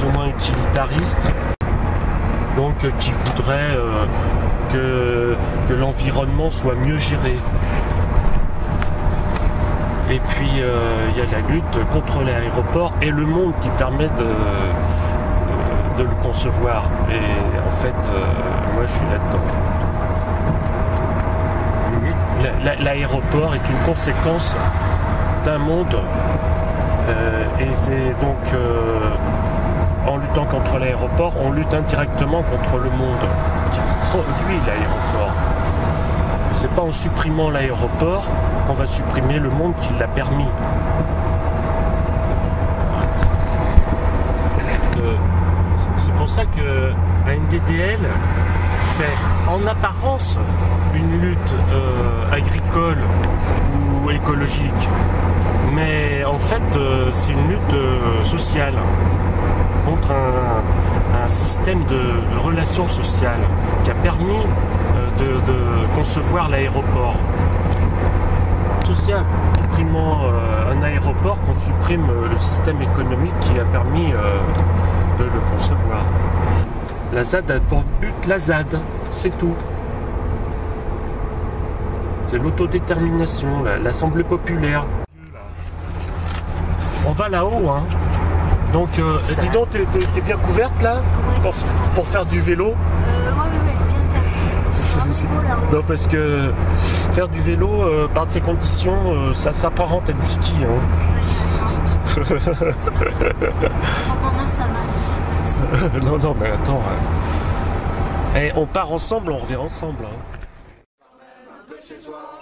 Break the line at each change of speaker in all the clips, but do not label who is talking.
plus ou moins utilitariste, donc qui voudrait que l'environnement soit mieux géré. Et puis il y a la lutte contre l'aéroport et le monde qui permet de le concevoir. Et en fait, moi je suis là-dedans. L'aéroport est une conséquence d'un monde et c'est donc en luttant contre l'aéroport, on lutte indirectement contre le monde qui produit l'aéroport. C'est pas en supprimant l'aéroport qu'on va supprimer le monde qui l'a permis. C'est pour ça que la NDDL, c'est en apparence une lutte agricole ou écologique, mais en fait c'est une lutte sociale contre un système de relations sociales qui a permis de concevoir l'aéroport social. En supprimant un aéroport, qu'on supprime le système économique qui a permis de le concevoir. La ZAD a pour but la ZAD, c'est tout. C'est l'autodétermination, l'Assemblée populaire. On va là-haut, hein. Donc, dis donc, t'es bien couverte là, ouais, pour faire du vélo?
Ouais, bien.
Non, parce que faire du vélo, par ces conditions, ça s'apparente à du ski. Hein.
Pour le moment, ça va. Merci.
Non, mais attends. Et on part ensemble, on revient ensemble. Hein.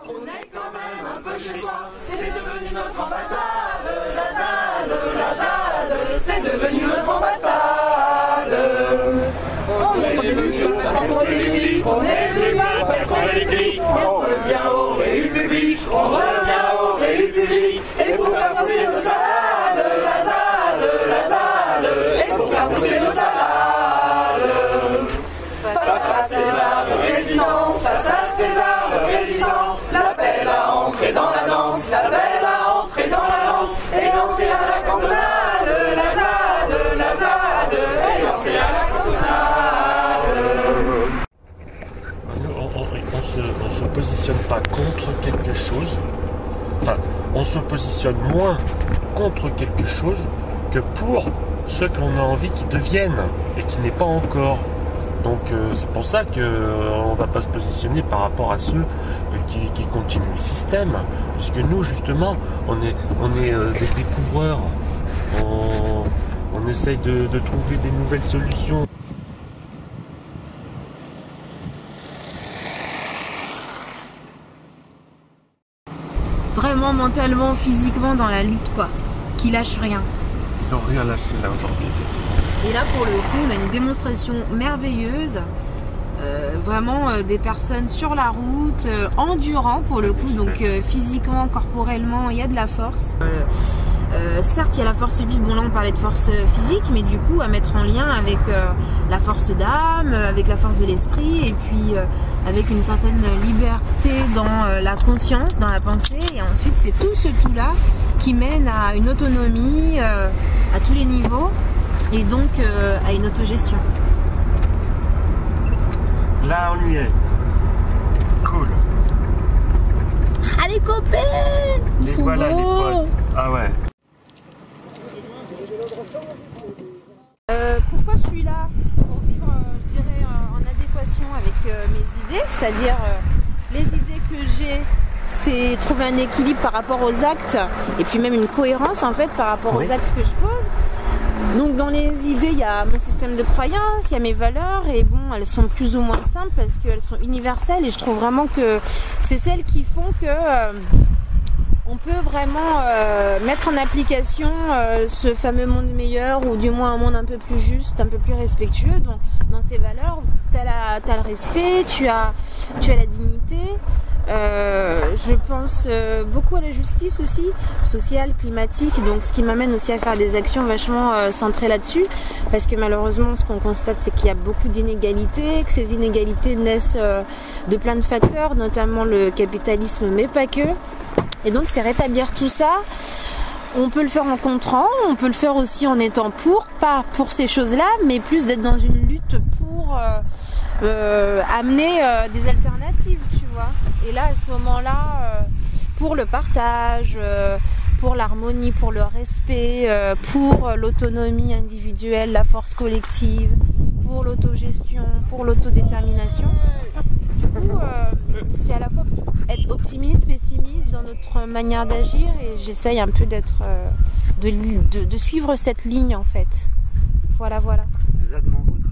On est quand même un peu chez soi. C'est devenu notre ambassade. La ZAD, c'est devenu notre ambassade. On est venu contre les flics, on est venu contre les flics. On revient aux républiques, on revient aux républiques. Et pour faire pousser nos salades, la ZAD, et pour faire pousser nos salades. Face à César, résistance, face à César, résistance. L'appel à entrer dans la danse, l'appel à entrer dans la danse. Et lancer à la cantonade, la ZAD, et lancer à la cantonade.
On se positionne pas contre quelque chose, enfin, on se positionne moins contre quelque chose que pour ce qu'on a envie qu'ils deviennent et qui n'est pas encore. Donc c'est pour ça qu'on ne va pas se positionner par rapport à ceux qui continuent le système, puisque nous justement on est des découvreurs, on essaye de trouver des nouvelles solutions.
Vraiment mentalement, physiquement dans la lutte quoi, qui lâche rien.
Ils n'ont rien lâché là aujourd'hui.
Et là pour le coup on a une démonstration merveilleuse, vraiment des personnes sur la route, endurant pour le coup, donc physiquement, corporellement il y a de la force. Certes il y a la force vive, bon là on parlait de force physique, mais du coup à mettre en lien avec la force d'âme, avec la force de l'esprit, et puis avec une certaine liberté dans la conscience, dans la pensée, et ensuite c'est tout ce tout là qui mène à une autonomie à tous les niveaux, et donc à une autogestion.
Là on y est. Cool.
Ah les copains, ils sont
voilà,
beaux.
Les potes. Ah ouais.
Pourquoi je suis là? Pour vivre, je dirais, en adéquation avec mes idées, c'est-à-dire les idées que j'ai, c'est trouver un équilibre par rapport aux actes, et puis même une cohérence en fait par rapport aux actes que je pose. Donc dans les idées, il y a mon système de croyances, il y a mes valeurs, et bon, elles sont plus ou moins simples parce qu'elles sont universelles, et je trouve vraiment que c'est celles qui font que on peut vraiment mettre en application ce fameux monde meilleur, ou du moins un monde un peu plus juste, un peu plus respectueux. Donc dans ces valeurs, tu as le respect, tu as la dignité. Je pense beaucoup à la justice aussi, sociale, climatique, donc ce qui m'amène aussi à faire des actions vachement centrées là-dessus, parce que malheureusement ce qu'on constate c'est qu'il y a beaucoup d'inégalités, que ces inégalités naissent de plein de facteurs, notamment le capitalisme mais pas que, et donc c'est rétablir tout ça On peut le faire en contrant, on peut le faire aussi en étant pour, pas pour ces choses-là, mais plus d'être dans une lutte pour amener des alternatives, tu vois. Et là, à ce moment-là, pour le partage, pour l'harmonie, pour le respect, pour l'autonomie individuelle, la force collective, pour l'autogestion, pour l'autodétermination. Du coup, c'est à la fois être optimiste, pessimiste dans notre manière d'agir, et j'essaye un peu d'être, de suivre cette ligne en fait. Voilà.
Zadement vôtre.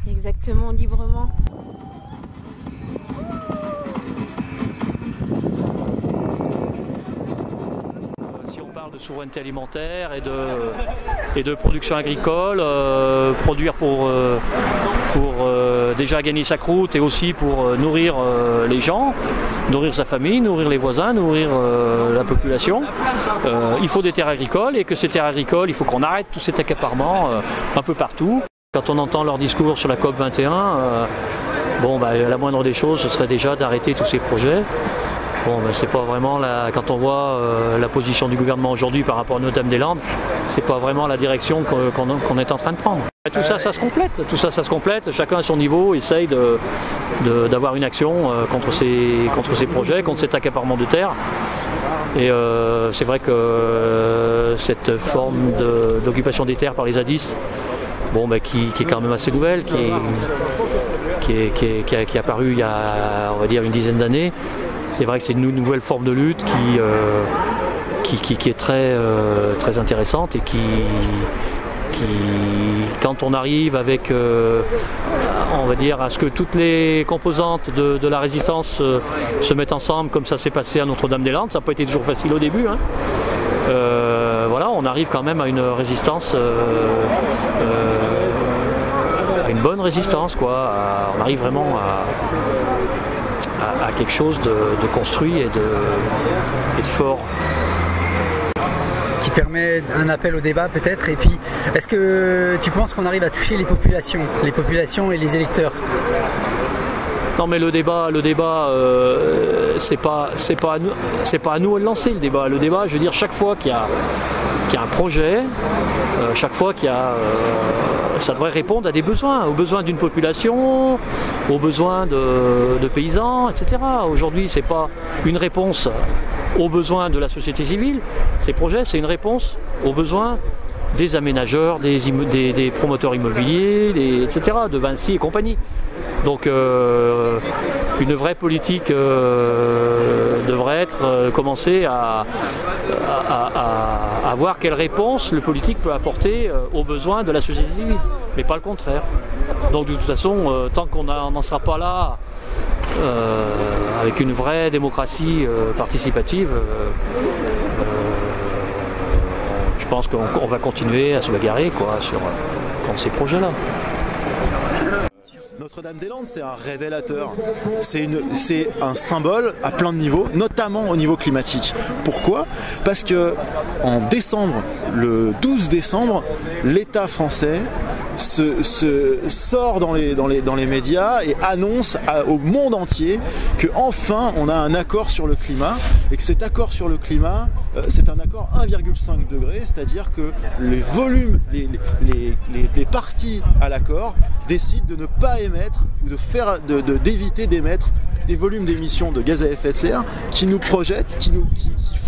Exactement, librement.
Si on parle de souveraineté alimentaire et de production agricole, produire pour déjà gagner sa croûte et aussi pour nourrir les gens, nourrir sa famille, nourrir les voisins, nourrir la population, il faut des terres agricoles, et que ces terres agricoles, il faut qu'on arrête tout cet accaparement un peu partout. Quand on entend leur discours sur la COP 21, la moindre des choses, ce serait déjà d'arrêter tous ces projets. C'est pas vraiment quand on voit la position du gouvernement aujourd'hui par rapport à Notre-Dame-des-Landes, c'est pas vraiment la direction qu'on est en train de prendre. Tout ça, ça se complète. Chacun à son niveau essaye d'avoir une action contre ces projets, contre cet accaparement de terre. Et c'est vrai que cette forme d'occupation des terres par les zadistes, qui est quand même assez nouvelle, qui est apparue il y a, on va dire, une dizaine d'années. C'est vrai que c'est une nouvelle forme de lutte qui est très intéressante, et qui quand on arrive avec, on va dire, à ce que toutes les composantes de la résistance se mettent ensemble, comme ça s'est passé à Notre-Dame-des-Landes, ça n'a pas été toujours facile au début, on arrive quand même à une résistance, à une bonne résistance, quoi. On arrive vraiment à quelque chose de construit et de fort.
Qui permet un appel au débat peut-être, et puis est-ce que tu penses qu'on arrive à toucher les populations et les électeurs?
Non, mais le débat, c'est pas à nous de lancer le débat. Le débat, je veux dire, chaque fois qu'il y a un projet, chaque fois qu'il y a, ça devrait répondre à des besoins, aux besoins d'une population, aux besoins de paysans, etc. Aujourd'hui, c'est pas une réponse aux besoins de la société civile. Ces projets, c'est une réponse aux besoins des aménageurs, des promoteurs immobiliers, etc., de Vinci et compagnie. Donc une vraie politique devrait être commencer à voir quelle réponse le politique peut apporter aux besoins de la société civile, mais pas le contraire. Donc de toute façon, tant qu'on n'en sera pas là, avec une vraie démocratie participative, je pense qu'on va continuer à se bagarrer contre ces projets-là.
Notre-Dame-des-Landes, c'est un révélateur, c'est un symbole à plein de niveaux, notamment au niveau climatique. Pourquoi ? Parce que en décembre, le 12 décembre, l'État français sort dans les médias et annonce au monde entier que enfin on a un accord sur le climat, et que cet accord sur le climat, c'est un accord 1,5 degré, c'est-à-dire que les volumes, les parties à l'accord décident de ne pas émettre ou d'éviter d'émettre des volumes d'émissions de gaz à effet de serre qui nous projettent, qui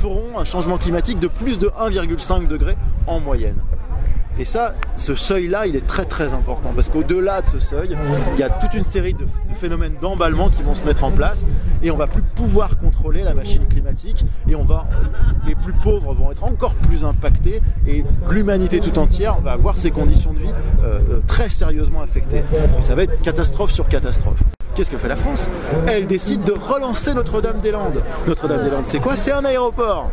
feront un changement climatique de plus de 1,5 degré en moyenne. Et ça, ce seuil-là, il est très très important, parce qu'au-delà de ce seuil, il y a toute une série de phénomènes d'emballement qui vont se mettre en place, et on va plus pouvoir contrôler la machine climatique, et les plus pauvres vont être encore plus impactés, et l'humanité tout entière va avoir ses conditions de vie très sérieusement affectées. Et ça va être catastrophe sur catastrophe. Qu'est-ce que fait la France ? Elle décide de relancer Notre-Dame-des-Landes. Notre-Dame-des-Landes, c'est quoi ? C'est un aéroport.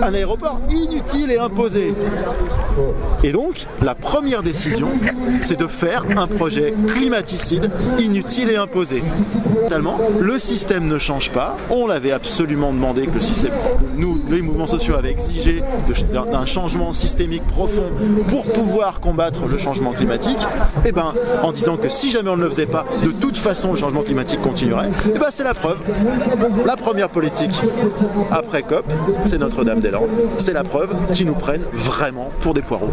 Un aéroport inutile et imposé. Et donc, la première décision, c'est de faire un projet climaticide inutile et imposé. Totalement, le système ne change pas. On l'avait absolument demandé, que le système, nous, les mouvements sociaux, avaient exigé d'un changement systémique profond pour pouvoir combattre le changement climatique. Et ben, en disant que si jamais on ne le faisait pas, de toute façon, le changement climatique continuerait. Et ben, c'est la preuve. La première politique après COP, c'est notre Notre-Dame-des-Landes. C'est la preuve qu'ils nous prennent vraiment pour des poireaux.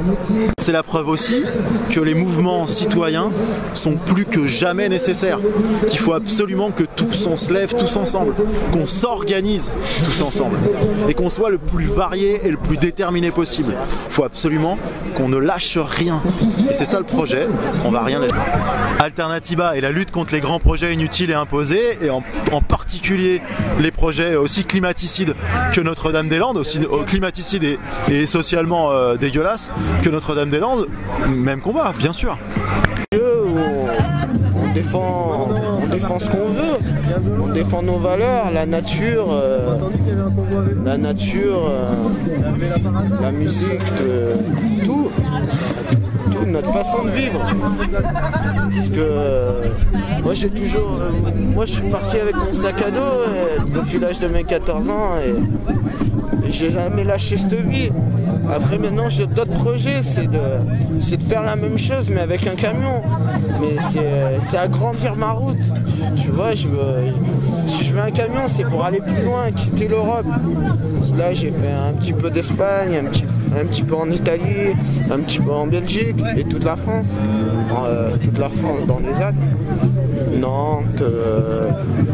C'est la preuve aussi que les mouvements citoyens sont plus que jamais nécessaires, qu'il faut absolument que tous on se lève tous ensemble, qu'on s'organise tous ensemble et qu'on soit le plus varié et le plus déterminé possible. Il faut absolument qu'on ne lâche rien. Et c'est ça le projet, on va rien lâcher. Alternativa et la lutte contre les grands projets inutiles et imposés, et en particulier les projets aussi climaticides que Notre-Dame-des-Landes, aussi climaticides et socialement dégueulasses que Notre-Dame-des-Landes, même combat, bien sûr.
On défend ce qu'on veut, on défend nos valeurs, la nature, la musique, tout, notre façon de vivre. Parce que moi je suis parti avec mon sac à dos depuis l'âge de mes 14 ans et j'ai jamais lâché cette vie. Après maintenant j'ai d'autres projets, c'est de faire la même chose mais avec un camion. Mais c'est agrandir ma route. Tu vois, si je veux un camion, c'est pour aller plus loin, quitter l'Europe. Là j'ai fait un petit peu d'Espagne, un petit peu en Italie, un petit peu en Belgique et toute la France. Dans les Alpes. Nantes,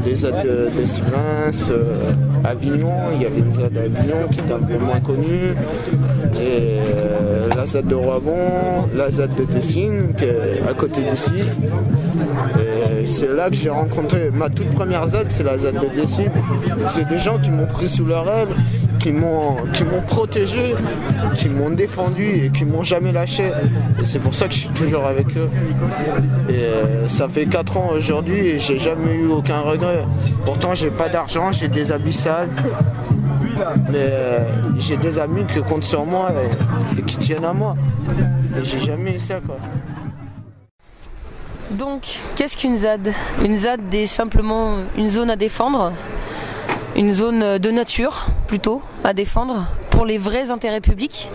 les Alpes de Sivins, Avignon, il y avait une ZAD à Avignon qui était un peu moins connue, et la ZAD de Roibon, la ZAD de Dessines, qui est à côté d'ici. Et c'est là que j'ai rencontré ma toute première ZAD, c'est la ZAD de Dessines. C'est des gens qui m'ont pris sous leur aile, qui m'ont protégé, qui m'ont défendu et qui m'ont jamais lâché. Et c'est pour ça que je suis toujours avec eux. Et ça fait 4 ans aujourd'hui et j'ai jamais eu aucun regret. Pourtant j'ai pas d'argent, j'ai des habits sales, mais j'ai des amis qui comptent sur moi et qui tiennent à moi. Et j'ai jamais eu ça, quoi.
Donc, qu'est-ce qu'une ZAD ? Une ZAD est simplement une zone à défendre, une zone de nature plutôt à défendre pour les vrais intérêts publics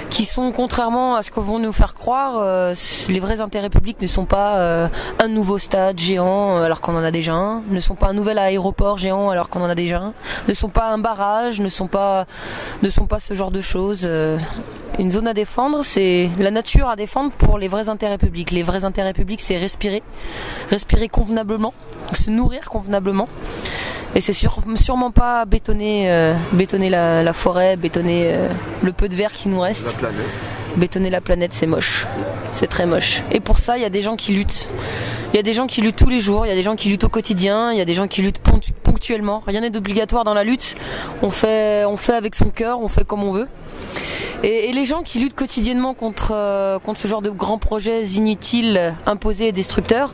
qui sont, contrairement à ce que vont nous faire croire, les vrais intérêts publics ne sont pas un nouveau stade géant alors qu'on en a déjà un, ne sont pas un nouvel aéroport géant alors qu'on en a déjà un, ne sont pas un barrage, ne sont pas ce genre de choses. Une zone à défendre, c'est la nature à défendre pour les vrais intérêts publics. Les vrais intérêts publics, c'est respirer convenablement, se nourrir convenablement. Et c'est sûrement pas bétonner la forêt, bétonner le peu de verre qui nous reste.
La planète.
Bétonner la planète, c'est moche. C'est très moche. Et pour ça, il y a des gens qui luttent. Il y a des gens qui luttent tous les jours, il y a des gens qui luttent au quotidien, il y a des gens qui luttent ponctuellement. Rien n'est obligatoire dans la lutte. On fait avec son cœur, on fait comme on veut. Et les gens qui luttent quotidiennement contre ce genre de grands projets inutiles, imposés et destructeurs,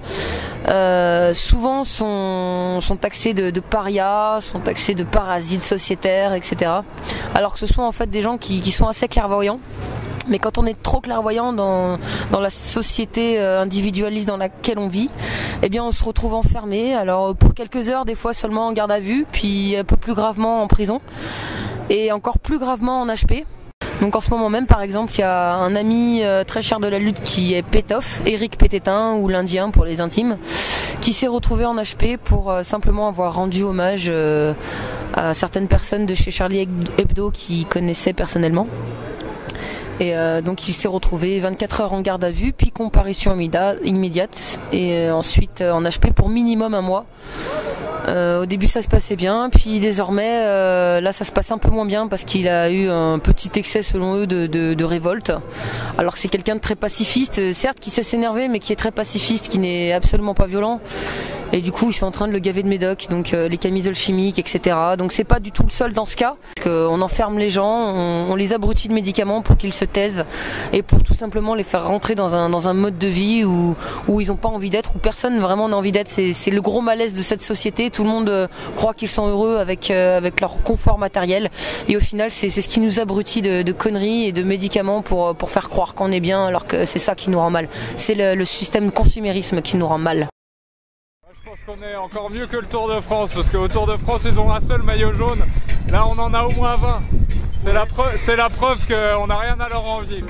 souvent sont taxés de parias, sont taxés de parasites sociétaires, etc. Alors que ce sont en fait des gens qui sont assez clairvoyants. Mais quand on est trop clairvoyant dans la société individualiste dans laquelle on vit, eh bien on se retrouve enfermé. Alors pour quelques heures, des fois seulement en garde à vue, puis un peu plus gravement en prison, et encore plus gravement en HP. Donc en ce moment même, par exemple, il y a un ami très cher de la lutte qui est Pétoff, Éric Pététin, ou l'Indien pour les intimes, qui s'est retrouvé en HP pour simplement avoir rendu hommage à certaines personnes de chez Charlie Hebdo qu'il connaissait personnellement. Et donc il s'est retrouvé 24 heures en garde à vue, puis comparution immédiate, et ensuite en HP pour minimum 1 mois. Au début ça se passait bien, puis désormais là ça se passe un peu moins bien parce qu'il a eu un petit excès selon eux de révolte, alors que c'est quelqu'un de très pacifiste, certes qui sait s'énerver mais qui est très pacifiste, qui n'est absolument pas violent. Et du coup ils sont en train de le gaver de médoc, donc les camisoles chimiques, etc. Donc c'est pas du tout le seul dans ce cas, parce qu'on enferme les gens, on les abrutit de médicaments pour qu'ils se taisent, et pour tout simplement les faire rentrer dans un mode de vie où ils n'ont pas envie d'être, où personne vraiment n'a envie d'être. C'est le gros malaise de cette société, tout le monde croit qu'ils sont heureux avec leur confort matériel, et au final c'est ce qui nous abrutit de conneries et de médicaments pour faire croire qu'on est bien, alors que c'est ça qui nous rend mal. C'est le système de consumérisme qui nous rend mal.
Je pense qu'on est encore mieux que le Tour de France, parce qu'au Tour de France ils ont un seul maillot jaune, là on en a au moins 20. C'est la preuve qu'on n'a rien à leur envier.